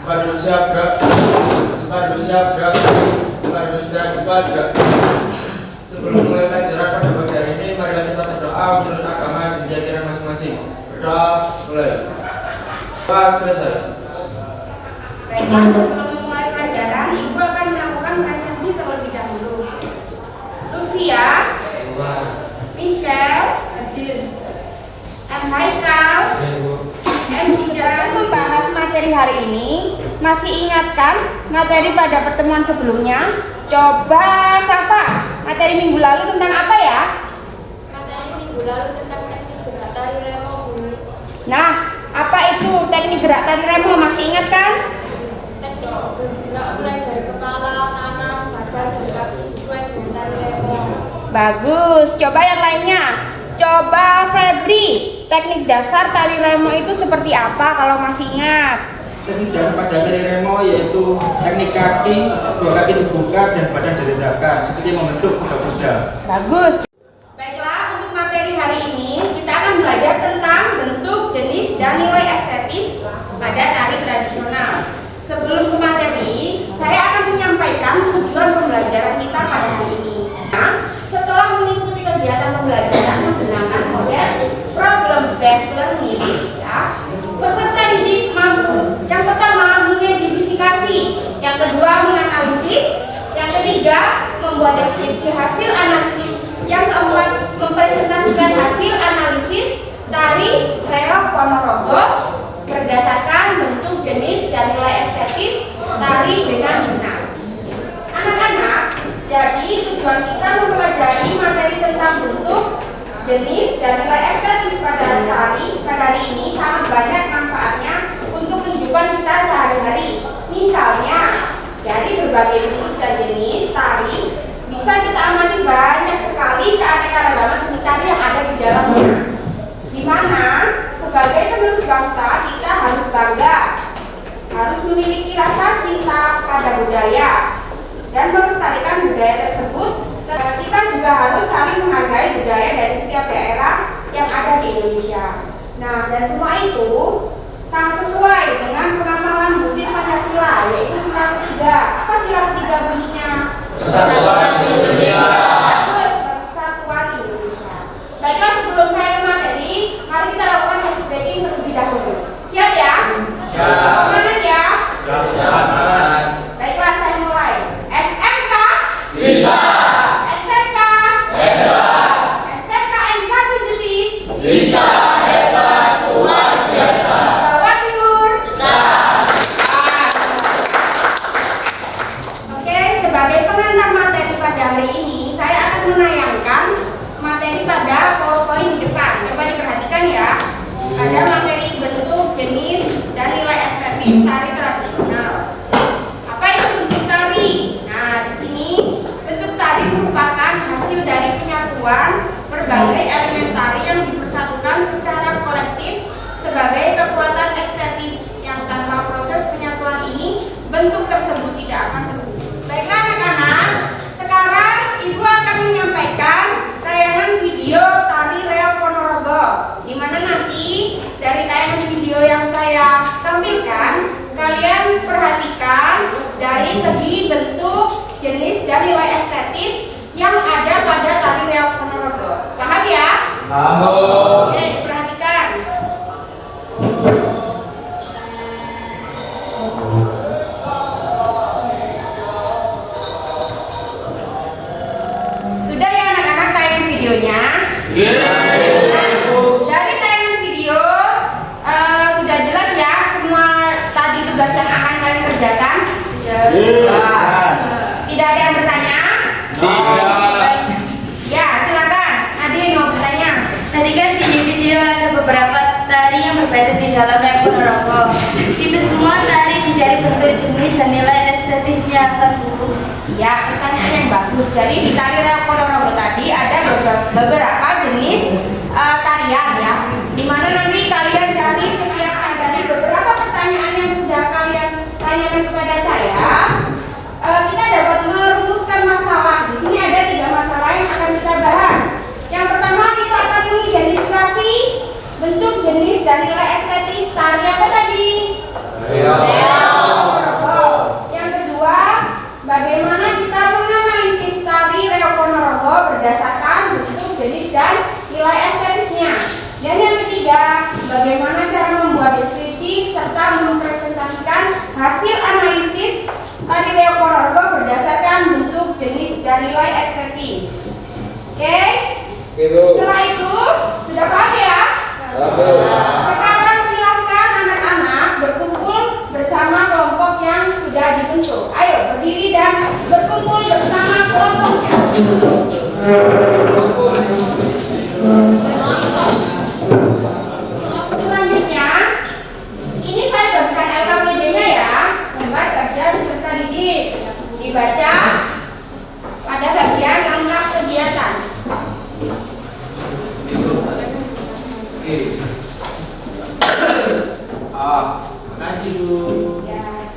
Indonesia gerak, Indonesia gerak, Indonesia cepat gerak. Sebelum mulai pelajaran pada pagi hari ini, marilah kita berdoa menurut agama dan keyakinan masing-masing. Berdoa mulai. Doa selesai. Baiklah, sebelum memulai pelajaran, Ibu akan melakukan presensi terlebih dahulu. Lufia, Michelle, M. Haikal, M. Zidan membahas materi hari ini. Masih ingatkan materi pada pertemuan sebelumnya? Coba Safa, materi minggu lalu tentang apa ya? Materi minggu lalu tentang teknik gerak tari remo, Bu. Nah, apa itu teknik gerak tari remo? Masih ingat kan? Teknik bergerak mulai dari kepala, tangan, badan, dan kaki sesuai dengan tari remo. Bagus, coba yang lainnya. Coba Febri, teknik dasar tari remo itu seperti apa kalau masih ingat? Teknik dasar pada tari remo yaitu teknik kaki, dua kaki dibuka dan badan direndahkan seperti membentuk kuda-kuda. Bagus. Baiklah, untuk materi hari ini kita akan belajar tentang bentuk, jenis, dan nilai estetis pada tari tradisional. Sebelum ke materi, saya akan menyampaikan tujuan pembelajaran kita pada hari ini. Nah, setelah mengikuti kegiatan pembelajaran menggunakan model problem based learning, ya, peserta didik mampu yang pertama mengidentifikasi, yang kedua menganalisis, yang ketiga membuat deskripsi hasil analisis, yang keempat mempresentasikan hasil analisis tari reog Ponorogo berdasarkan bentuk, jenis, dan nilai estetis tari dengan benar. Anak-anak, jadi tujuan kita mempelajari materi tentang bentuk, jenis, dan nilai estetis pada hari ini sangat banyak manfaatnya untuk kehidupan kita sehari-hari. Misalnya, dari berbagai bentuk dan jenis tari bisa kita amati banyak sekali keanekaragaman seni tari yang ada di dalamnya. Di mana sebagai penerus bangsa kita harus bangga, harus memiliki rasa cinta pada budaya dan melestarikan budaya tersebut. Kita juga harus saling menghargai budaya dari setiap daerah yang ada di Indonesia. Nah, dan semua itu sangat sesuai dengan pengapalan butir Pancasila, yaitu sila ketiga. Apa sila ketiga bunyinya? Persatuan Indonesia. Bagus, persatuan Indonesia. Baiklah, sebelum saya ke materi, mari kita lakukan ice breaking terlebih dahulu. Siap ya? Siap. Semangat ya? Siap. Baiklah, saya mulai. SMK Bisa. SMK Hebat. SMK N1 Jetis Bisa. Hebat. Luar biasa. Jawa Timur. Cepat. Oke, sebagai pengantar materi pada hari ini, saya akan menayangkan materi pada PowerPoint di depan. Coba diperhatikan ya. Ada materi bentuk, jenis, dan nilai estetis tari tradisional. Apa itu bentuk tari? Nah, di sini bentuk tari merupakan hasil dari penyatuan berbagai elemen tari yang dipersatukan secara kolektif sebagai kekuatan estetis yang tanpa proses penyatuan ini bentuk tersebut tidak akan terwujud. Baiklah anak-anak, sekarang Ibu akan menyampaikan tayangan video tari reog Ponorogo, di mana nanti dari tayangan video yang saya tampilkan kalian perhatikan dari segi bentuk, jenis, dan nilai estetis yang ada pada tari reog Ponorogo. Paham ya? Paham. Oke, perhatikan. Sudah ya anak-anak tayangan videonya? Nah, dari tayangan video sudah jelas ya semua tadi tugas yang akan kalian kerjakan? Tidak ada yang bertanya? Baik. Ya, silakan. Ada yang mau bertanya? Tadi kan di video ada beberapa tari yang berbeda di dalam reog Ponorogo. Itu semua tari dicari bentuk, jenis, dan nilai estetisnya kan, Bu? Ya, pertanyaan yang bagus. Jadi di tari reog Ponorogo tadi ada beberapa jenis tarian ya. Dimana nanti kalian cari setiap dari beberapa pertanyaan yang sudah kalian tanyakan kepada saya, kita dapat merumuskan masalah. Di sini ada 3 masalah yang akan kita bahas. Yang pertama kita akan mengidentifikasi bentuk, jenis, dan nilai estetis tari apa tadi? Reog. Makasih Bu. Ya.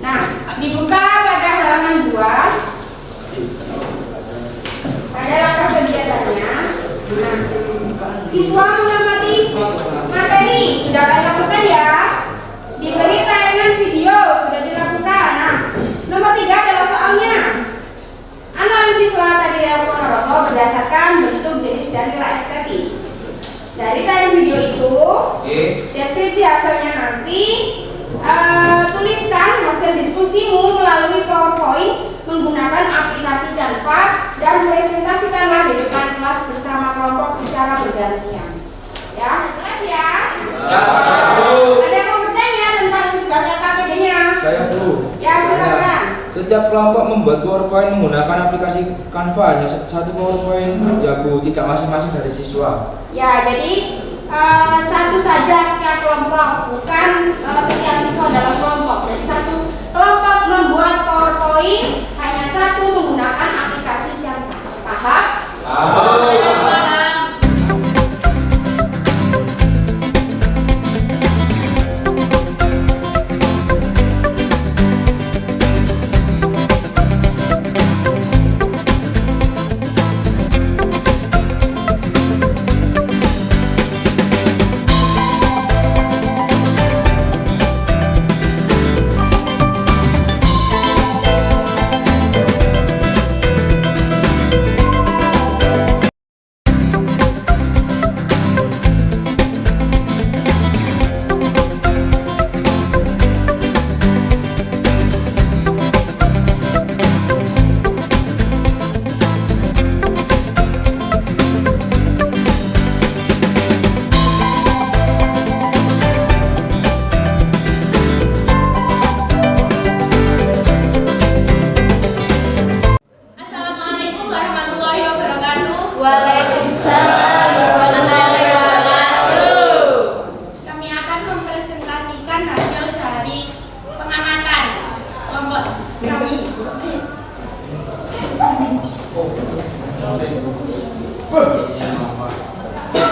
Nah, dibuka pada halaman 2. Ada langkah kegiatannya. Nah, siswa mengamati materi sudah kalian lakukan ya. Diberi tayangan video sudah dilakukan. Nah, nomor 3 adalah soalnya. Analisis latar tari reok Ponorogo berdasarkan bentuk, jenis, dan nilai estetis. Dari tayangan video itu, deskripsi hasilnya nanti tuliskan hasil diskusimu melalui PowerPoint menggunakan aplikasi Canva dan presentasikanlah di depan kelas bersama kelompok secara bergantian. Ya, jelas ya? Ada yang mau bertanya tentang tugas LKPD-nya? Saya Bu. Ya, silakan. Setiap kelompok membuat PowerPoint menggunakan aplikasi Canva, hanya satu PowerPoint ya Bu, tidak masing-masing dari siswa. Ya, jadi satu saja setiap kelompok, bukan setiap siswa dalam kelompok. Jadi satu kelompok membuat PowerPoint hanya satu menggunakan aplikasi Canva. Paham? Paham. Waalaikumsalam warahmatullahi wabarakatuh. Kami akan mempresentasikan hasil dari pengamatan kelompok kami.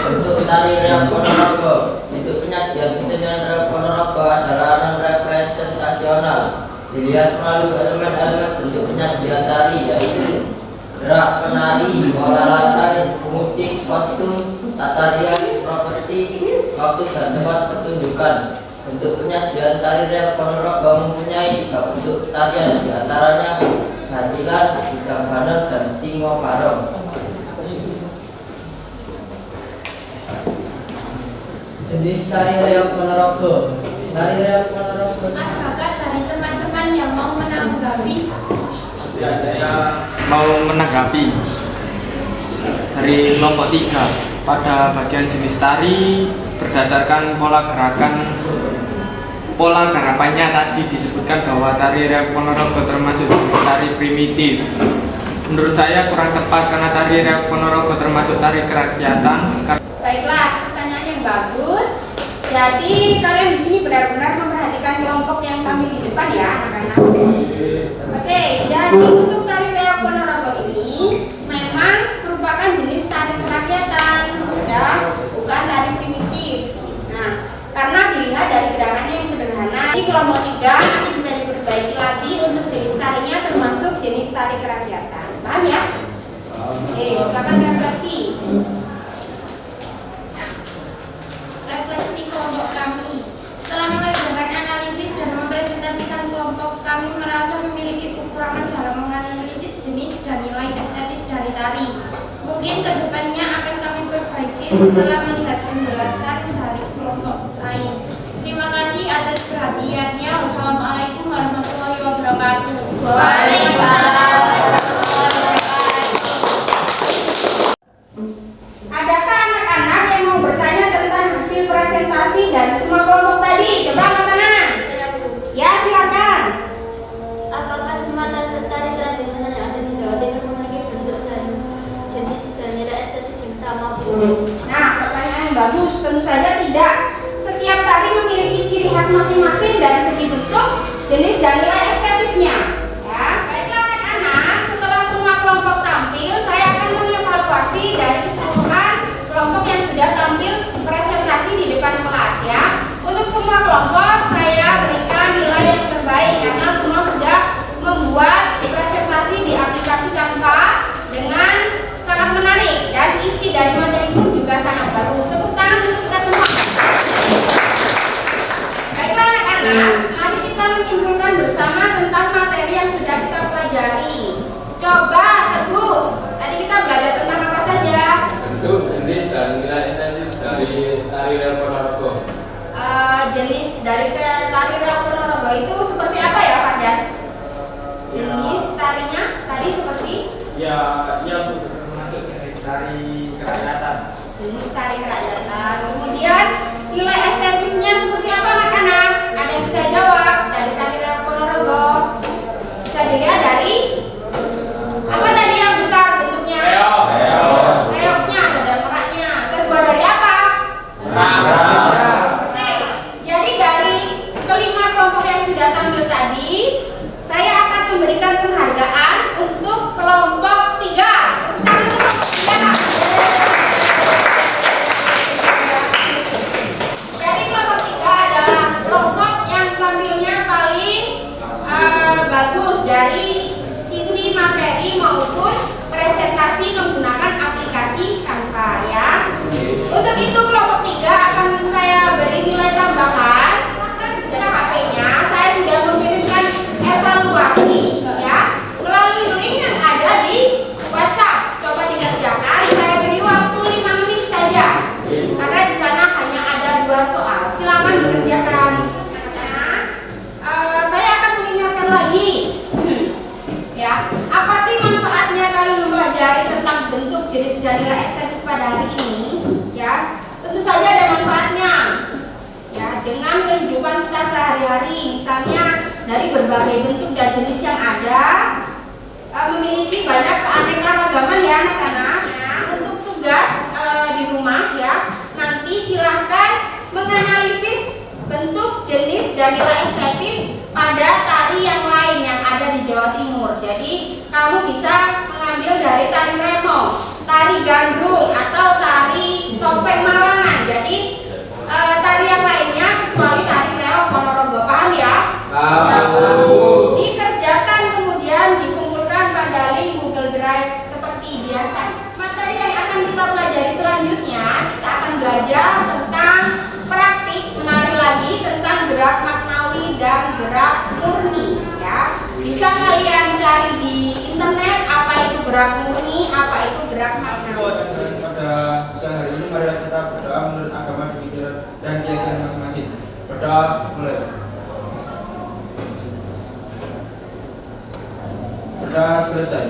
Untuk tari reok Ponorogo, itu penyajian kesenian reok Ponorogo adalah non-representasional. Dilihat melalui elemen-elemen bentuk penyajian tari, yaitu gerak penari, pola lantai, musik, kostum, tata rias, profeti, waktu dan tempat pertunjukan. Bentuk penyajian tari reok Ponorogo mempunyai 3 bentuk tarian, diantaranya jatilan, bujang-baner, dan singo barong. Jenis tari reok Ponorogo. Tari reok Ponorogo. Apakah dari teman-teman yang mau menanggapi? Ya, saya mau menanggapi dari kelompok 3 pada bagian jenis tari berdasarkan pola garapannya tadi disebutkan bahwa tari reok Ponorogo termasuk jenis tari primitif. Menurut saya kurang tepat karena tari reok Ponorogo termasuk tari kerakyatan. Baiklah, pertanyaan yang bagus. Jadi kalian di sini benar-benar memperhatikan kelompok yang kami di depan ya, anak-anak. Oke, jadi untuk tari reok Ponorogo ini memang merupakan jenis tari kerakyatan, ya, bukan tari primitif. Nah, karena dilihat dari gerakannya yang sederhana, di kelompok 3 nanti bisa diperbaiki lagi untuk jenis tarinya termasuk jenis tari kerakyatan. Paham ya? Oke, silakan refleksi. Refleksi kelompok kami. Setelah mengerjakan analisis dan mempresentasikan kelompok kami merasa memiliki kekurangan dalam menganalisis jenis dan nilai estetis dari tari. Mungkin kedepannya akan kami perbaiki setelah melihat penjelasan dari kelompok lain. Terima kasih atas perhatiannya. Wassalamualaikum warahmatullahi wabarakatuh. Waalaikumsalam. Adakah anak-anak yang mau bertanya tentang hasil presentasi dari semua kelompok tadi? Coba angkat tangan. Ya, silakan. Apakah semua tari tradisional yang ada di Jawa Timur memiliki bentuk dan jenis dan nilai estetis yang sama, Bu? Nah, pertanyaan yang bagus. Tentu saja tidak. Setiap tari memiliki ciri khas masing-masing dari segi bentuk, jenis, dan nilai estetisnya. Ya. kelompok saya berikan nilai yang terbaik karena semua sudah membuat presentasi di aplikasi Canva dengan sangat menarik dan isi dari materi pun juga sangat bagus. Tepuk tangan untuk kita semua. Baiklah anak-anak, mari kita menyimpulkan bersama tentang materi yang sudah kita pelajari. Coba Teguh, tadi kita belajar tentang apa saja? Bentuk, jenis, dan nilai estetis dari tari reok Ponorogo. Jenis dari tari reok Ponorogo itu seperti apa ya Pak Dan? Jenis tarinya tadi seperti? Ya termasuk jenis tari kerakyatan. Jenis tari kerakyatan. Kemudian nilai estetisnya seperti apa anak-anak? Ada yang bisa jawab dari tari reok Ponorogo? Bisa dilihat dari apa tadi yang besar bentuknya? Reoknya ada dan meraknya. Terbuat dari apa? Oke. Jadi dari kelima kelompok yang sudah tampil tadi, saya akan memberikan penghargaan untuk kelompok 3. Jadi kelompok 3 adalah kelompok yang tampilnya paling bagus dari sisi materi maupun presentasi menggunakan aplikasi Canva ya. Untuk itu kelompok 3 akan saya beri nilai tambahan. Buka HP-nya, saya sudah mengirimkan evaluasi ya melalui link yang ada di WhatsApp. Coba dikerjakan. Saya beri waktu 5 menit saja karena di sana hanya ada 2 soal. Silakan dikerjakan. Saya akan mengingatkan lagi. Ya, apa sih manfaatnya kalian mempelajari tentang bentuk, jenis, dan nilai estetis pada hari ini? Ya, tentu saja ada manfaatnya. Ya, dengan kehidupan kita sehari-hari, misalnya dari berbagai bentuk dan jenis yang ada, memiliki banyak keanekaragaman ya anak-anak. Ya, untuk tugas di rumah ya, nanti silahkan menganalisis bentuk, jenis, dan nilai estetis pada tari yang lain yang ada di Jawa Timur. Jadi kamu bisa mengambil dari tari remo, tari gandrung, atau tari topeng Malangan. Jadi tari yang lainnya kecuali tari reok Ponorogo. Paham ya? Dikerjakan kemudian dikumpulkan pada link Google Drive seperti biasa. Materi yang akan kita pelajari selanjutnya, kita akan belajar tentang praktik menari lagi, tentang gerak maknawi dan gerak murni ya. Bisa kalian cari di internet apa itu gerak murni, apa itu gerak maknawi. Pada siang hari ini mari kita berdoa menurut agama dan keyakinan masing-masing. Berdoa mulai. Berdoa selesai.